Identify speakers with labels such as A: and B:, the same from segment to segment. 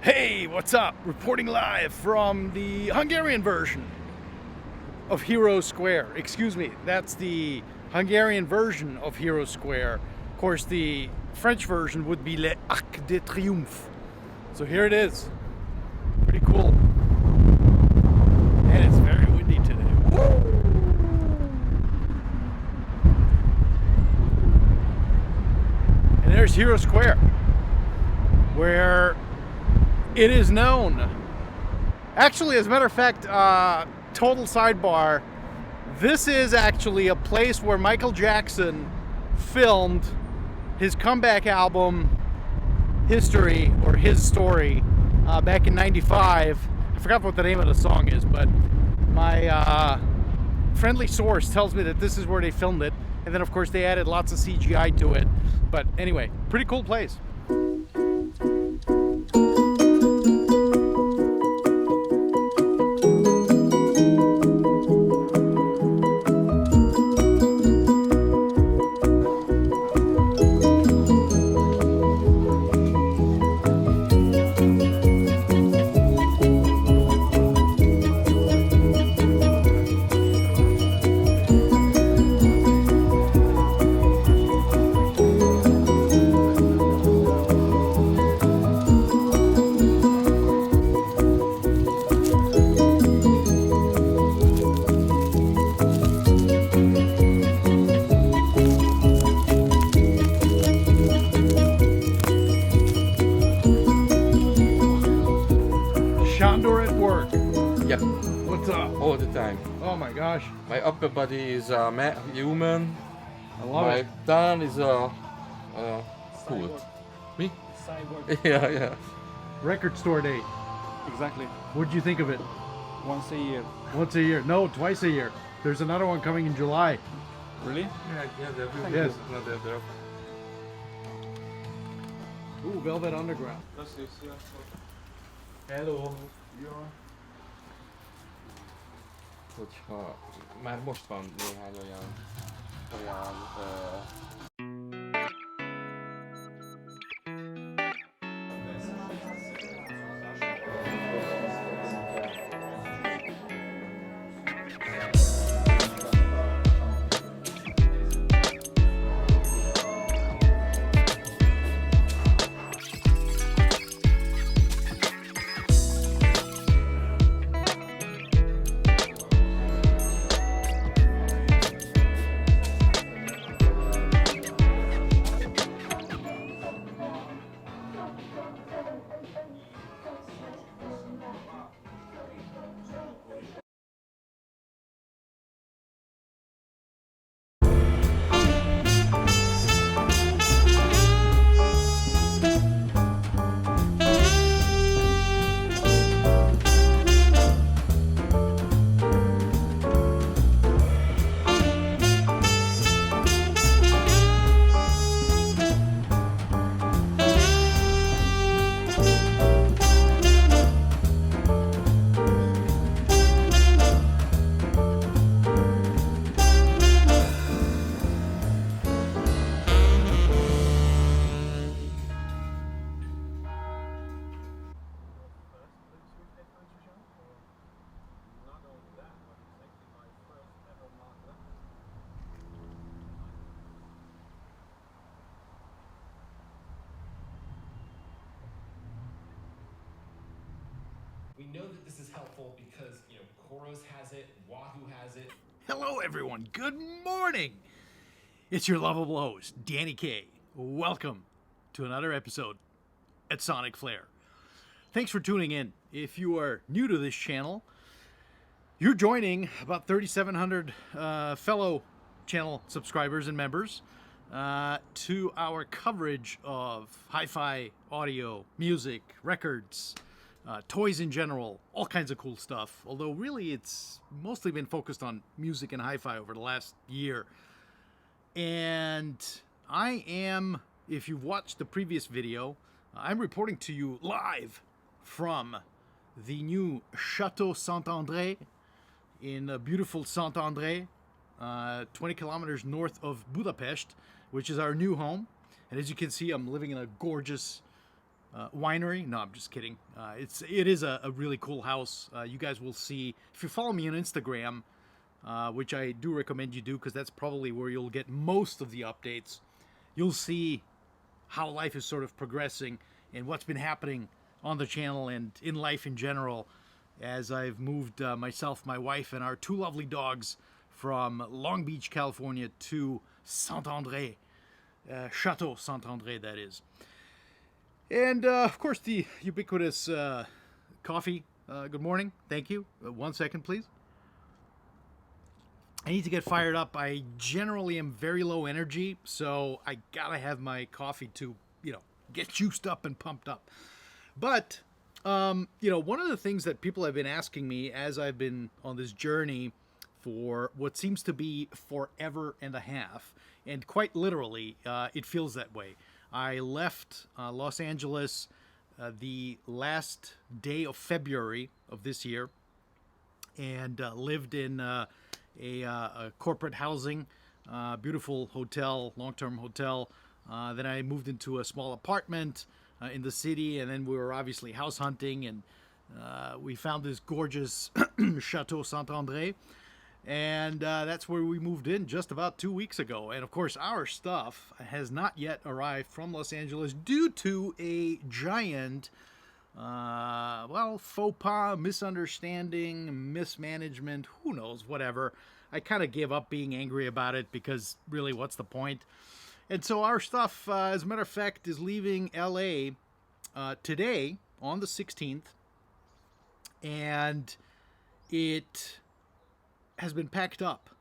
A: Hey, what's up? Reporting live from the Hungarian version of Hero Square. Excuse me, that's the Hungarian version of Hero Square. Of course, the French version would be Le Arc de Triomphe. So here it is. Pretty cool. And it's very windy today. Woo! And there's Hero Square, where it is known. Actually, as a matter of fact, total sidebar, this is actually a place where Michael Jackson filmed his comeback album, History, or His Story, back in '95. I forgot what the name of the song is, but my friendly source tells me that this is where they filmed it. And then, of course, they added lots of CGI to it. But anyway, pretty cool place. At work.
B: Yep,
A: What's up?
B: all the time.
A: Oh my gosh.
B: My upper body is human.
A: I love
B: My
A: it.
B: down is food. Me?
C: Cyborg.
B: Yeah.
A: Record store date.
C: Exactly.
A: What'd you think of it?
C: Once a year.
A: Once a year? No, twice a year. There's another one coming in July.
C: Really?
B: Yeah,
A: Yes.
B: they're
A: Ooh, Velvet Underground.
B: Hello. Hogyha már most van néhány olyan
D: We know that this is helpful because, Koros has it, Wahoo has it.
A: Hello, everyone. Good morning. It's your lovable host, Danny K. Welcome to another episode at SonicFlare. Thanks for tuning in. If you are new to this channel, you're joining about 3,700 fellow channel subscribers and members to our coverage of hi-fi, audio, music, records, toys in general, all kinds of cool stuff. Although really it's mostly been focused on music and hi-fi over the last year. And I am, if you've watched the previous video, I'm reporting to you live from the new Château Saint-André in beautiful Saint-André, 20 kilometers north of Budapest, which is our new home. And as you can see, I'm living in a gorgeous winery. No, I'm just kidding. It is a really cool house. You guys will see if you follow me on Instagram, which I do recommend you do because that's probably where you'll get most of the updates. You'll see how life is sort of progressing and what's been happening on the channel and in life in general as I've moved myself, my wife, and our 2 lovely dogs from Long Beach, California to Saint-André, Château Saint-André, that is. And, of course, the ubiquitous coffee. Good morning. Thank you. 1 second, please. I need to get fired up. I generally am very low energy, so I gotta have my coffee to, get juiced up and pumped up. But, one of the things that people have been asking me as I've been on this journey for what seems to be forever and a half, and quite literally, it feels that way. I left Los Angeles the last day of February of this year and lived in a corporate housing, beautiful hotel, long-term hotel. Then I moved into a small apartment in the city, and then we were obviously house hunting, and we found this gorgeous Château Saint-André, and that's where we moved in just about 2 weeks ago. And of course, our stuff has not yet arrived from Los Angeles due to a giant faux pas, misunderstanding, mismanagement, who knows, whatever. I kind of gave up being angry about it because really, what's the point? And so our stuff, as a matter of fact, is leaving LA today on the 16th, and it has been packed up,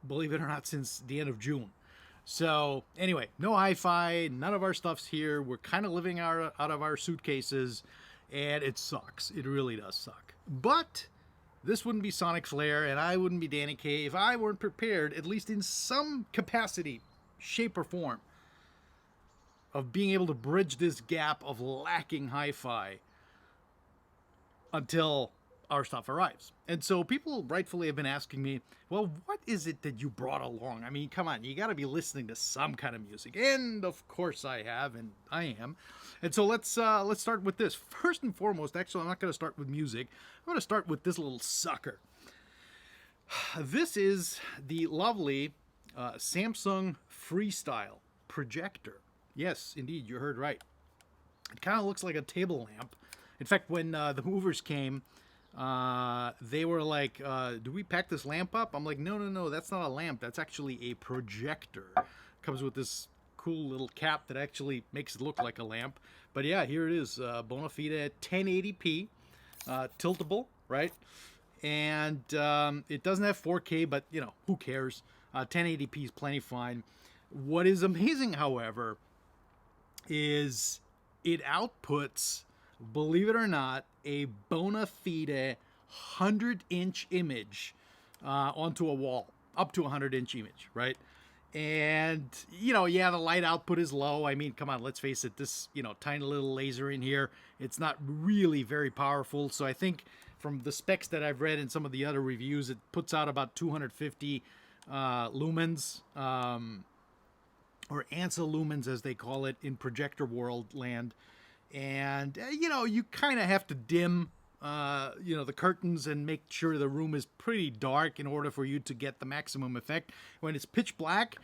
A: believe it or not, since the end of June. So anyway, no HiFi, none of our stuff's here. We're kind of living out of our suitcases, and it sucks. It really does suck. But this wouldn't be SonicFlare, and I wouldn't be Danny K if I weren't prepared, at least in some capacity, shape, or form, of being able to bridge this gap of lacking HiFi until our stuff arrives. And so people rightfully have been asking me, well, what is it that you brought along? I mean, come on, you got to be listening to some kind of music. And of course I have, and I am. And so let's start with this. First and foremost, actually, I'm not going to start with music. I'm going to start with this little sucker. This is the lovely Samsung Freestyle projector. Yes, indeed, you heard right. It kind of looks like a table lamp. In fact, when the movers came, they were like, do we pack this lamp up? I'm like, no, that's not a lamp. That's actually a projector. Comes with this cool little cap that actually makes it look like a lamp. But yeah, here it is, bona fide 1080p, tiltable, right? And it doesn't have 4K, but who cares? 1080p is plenty fine. What is amazing, however, is it outputs, believe it or not, a bona fide 100-inch image onto a wall, up to a 100-inch image, right? And, the light output is low. I mean, come on, let's face it, this, tiny little laser in here, it's not really very powerful. So I think from the specs that I've read in some of the other reviews, it puts out about 250 lumens, or ANSA lumens as they call it in projector world land. And, you kind of have to dim, the curtains and make sure the room is pretty dark in order for you to get the maximum effect. When it's pitch black,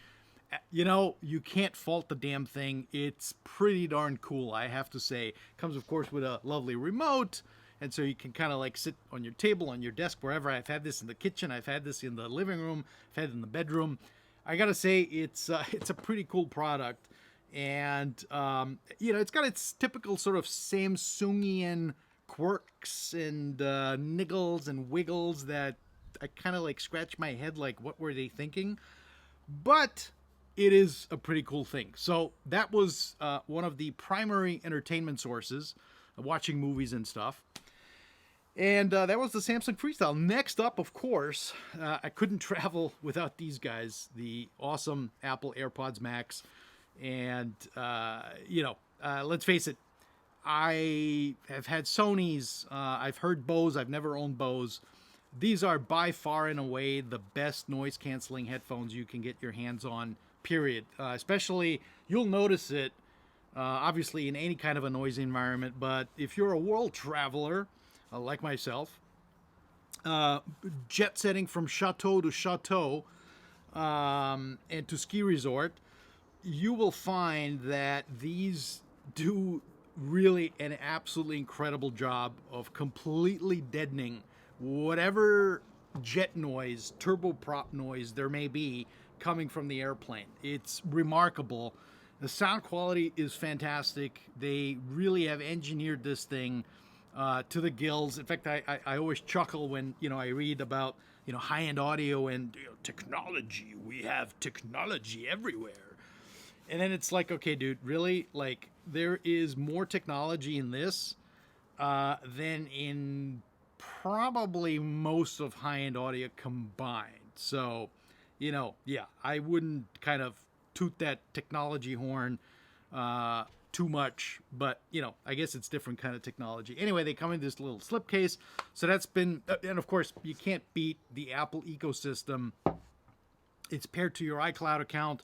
A: you can't fault the damn thing. It's pretty darn cool, I have to say. Comes, of course, with a lovely remote. And so you can kind of like sit on your table, on your desk, wherever. I've had this in the kitchen. I've had this in the living room. I've had it in the bedroom. I got to say, it's a pretty cool product. And, it's got its typical sort of Samsungian quirks and niggles and wiggles that I kind of like scratch my head like, what were they thinking? But it is a pretty cool thing. So that was one of the primary entertainment sources, watching movies and stuff. And that was the Samsung Freestyle. Next up, of course, I couldn't travel without these guys, the awesome Apple AirPods Max. And, let's face it, I have had Sonys. I've heard Bose. I've never owned Bose. these are by far and away the best noise canceling headphones you can get your hands on, period. Especially, you'll notice it, obviously, in any kind of a noisy environment, but if you're a world traveler, like myself, jet setting from château to château, and to ski resort, you will find that these do really an absolutely incredible job of completely deadening whatever jet noise, turboprop noise there may be coming from the airplane. It's remarkable. The sound quality is fantastic. They really have engineered this thing to the gills. In fact, I always chuckle when I read about high-end audio and technology. We have technology everywhere. And then it's like, okay, dude, really? Like, there is more technology in this than in probably most of high-end audio combined. So, yeah, I wouldn't kind of toot that technology horn too much, but I guess it's different kind of technology. Anyway, they come in this little slipcase, so that's been, and of course, you can't beat the Apple ecosystem. It's paired to your iCloud account.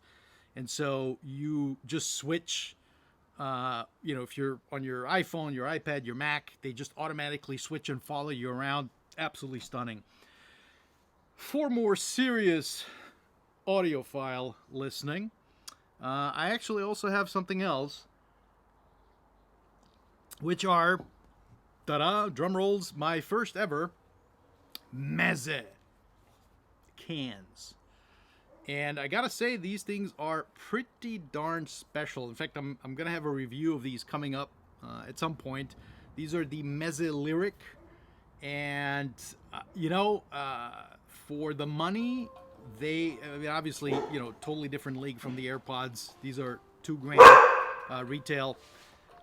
A: And so you just switch, if you're on your iPhone, your iPad, your Mac, they just automatically switch and follow you around. Absolutely stunning. For more serious audiophile listening, I actually also have something else, which are, ta-da, drum rolls, my first ever Meze cans. And I gotta say, these things are pretty darn special. In fact, I'm gonna have a review of these coming up at some point. These are the Meze Liric, and for the money, obviously, totally different league from the AirPods. These are $2,000 retail.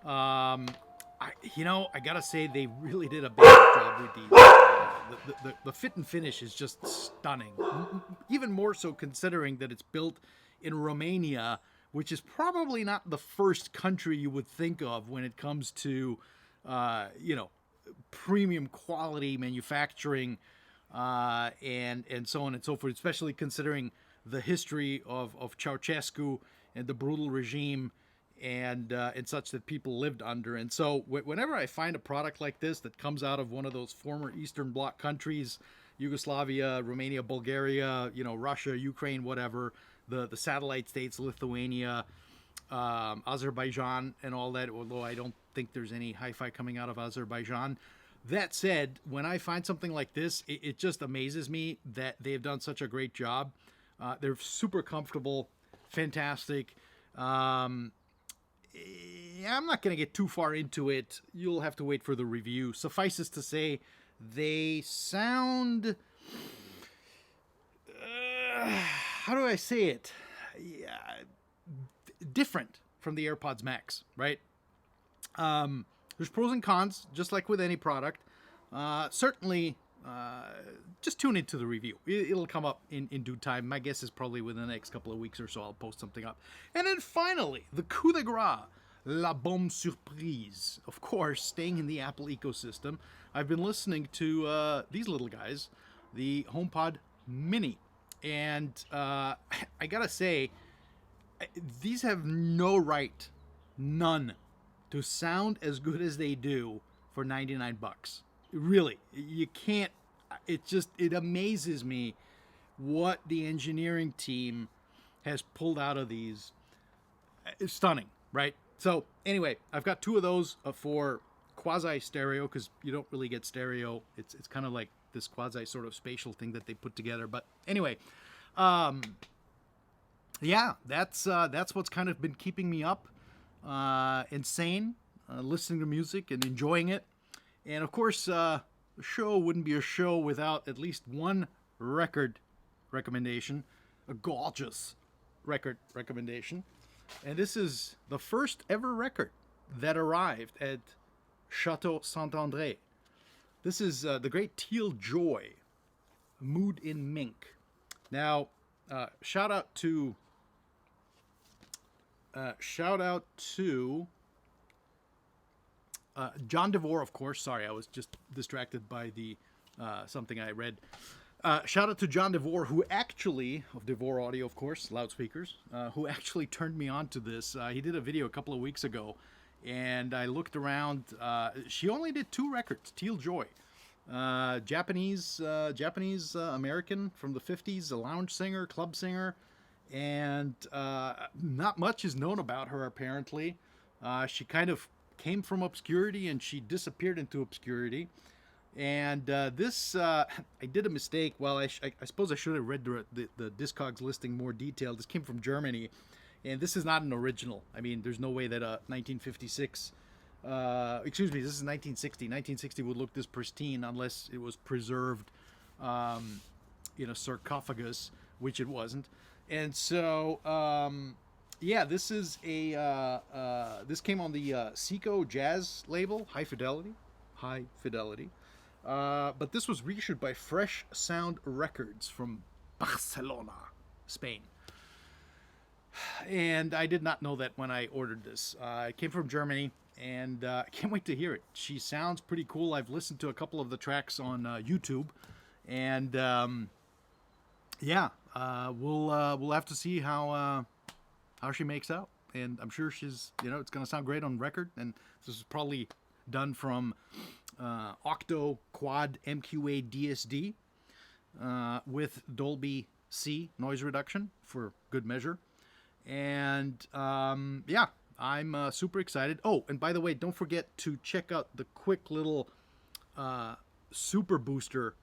A: I gotta say, they really did a bad job with these. The fit and finish is just stunning. Even more so considering that it's built in Romania, which is probably not the first country you would think of when it comes to, premium quality manufacturing, and so on and so forth, especially considering the history of Ceausescu and the brutal regime and such that people lived under. And so whenever I find a product like this that comes out of one of those former Eastern Bloc countries, Yugoslavia, Romania, Bulgaria, Russia, Ukraine, whatever, the satellite states, Lithuania, Azerbaijan, and all that, although I don't think there's any hi-fi coming out of Azerbaijan. That said, when I find something like this, it just amazes me that they've done such a great job. They're super comfortable, fantastic. I'm not going to get too far into it. You'll have to wait for the review. Suffices to say, they sound... how do I say it? Yeah, different from the AirPods Max, right? There's pros and cons, just like with any product. Certainly, just tune into the review. It'll come up in due time. My guess is probably within the next couple of weeks or so I'll post something up. And then finally, the coup de grace, la bonne surprise. Of course, staying in the Apple ecosystem, I've been listening to these little guys, the HomePod Mini. And I gotta say, these have no right, none, to sound as good as they do for $99. Really, you can't. It amazes me what the engineering team has pulled out of these. It's stunning, right? So anyway, I've got two of those for quasi stereo, because you don't really get stereo. It's kind of like this quasi sort of spatial thing that they put together. But anyway, yeah, that's what's kind of been keeping me up, insane, listening to music and enjoying it. And of course, the show wouldn't be a show without at least one record recommendation, a gorgeous record recommendation. And this is the first ever record that arrived at Château Saint-André. This is the great Teal Joy, Mood in Mink. Now, shout out to John DeVore, of course. Sorry, I was just distracted by the something I read. Shout out to John DeVore, who actually, of DeVore Audio, of course, loudspeakers, who actually turned me on to this. He did a video a couple of weeks ago, and I looked around. She only did 2 records, Teal Joy. Japanese American from the 50s, a lounge singer, club singer, and not much is known about her, apparently. She kind of came from obscurity, and she disappeared into obscurity. And this, I did a mistake. Well, I suppose I should have read the Discogs listing more detailed. This came from Germany, and this is not an original. I mean, there's no way that 1956, excuse me, this is 1960. 1960 would look this pristine unless it was preserved in a sarcophagus, which it wasn't. And so, yeah, this is this came on the Seco Jazz label, High Fidelity. But this was reissued by Fresh Sound Records from Barcelona, Spain. And I did not know that when I ordered this. It came from Germany, and I can't wait to hear it. She sounds pretty cool. I've listened to a couple of the tracks on YouTube, and yeah, we'll have to see how she makes out. And I'm sure she's, it's going to sound great on record. And this is probably done from Octo Quad MQA DSD with Dolby C noise reduction for good measure. And yeah, I'm super excited. Oh, and by the way, don't forget to check out the quick little super booster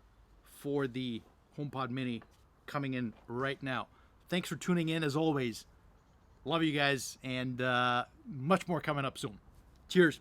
A: for the HomePod Mini coming in right now. Thanks for tuning in as always. Love you guys, and much more coming up soon. Cheers.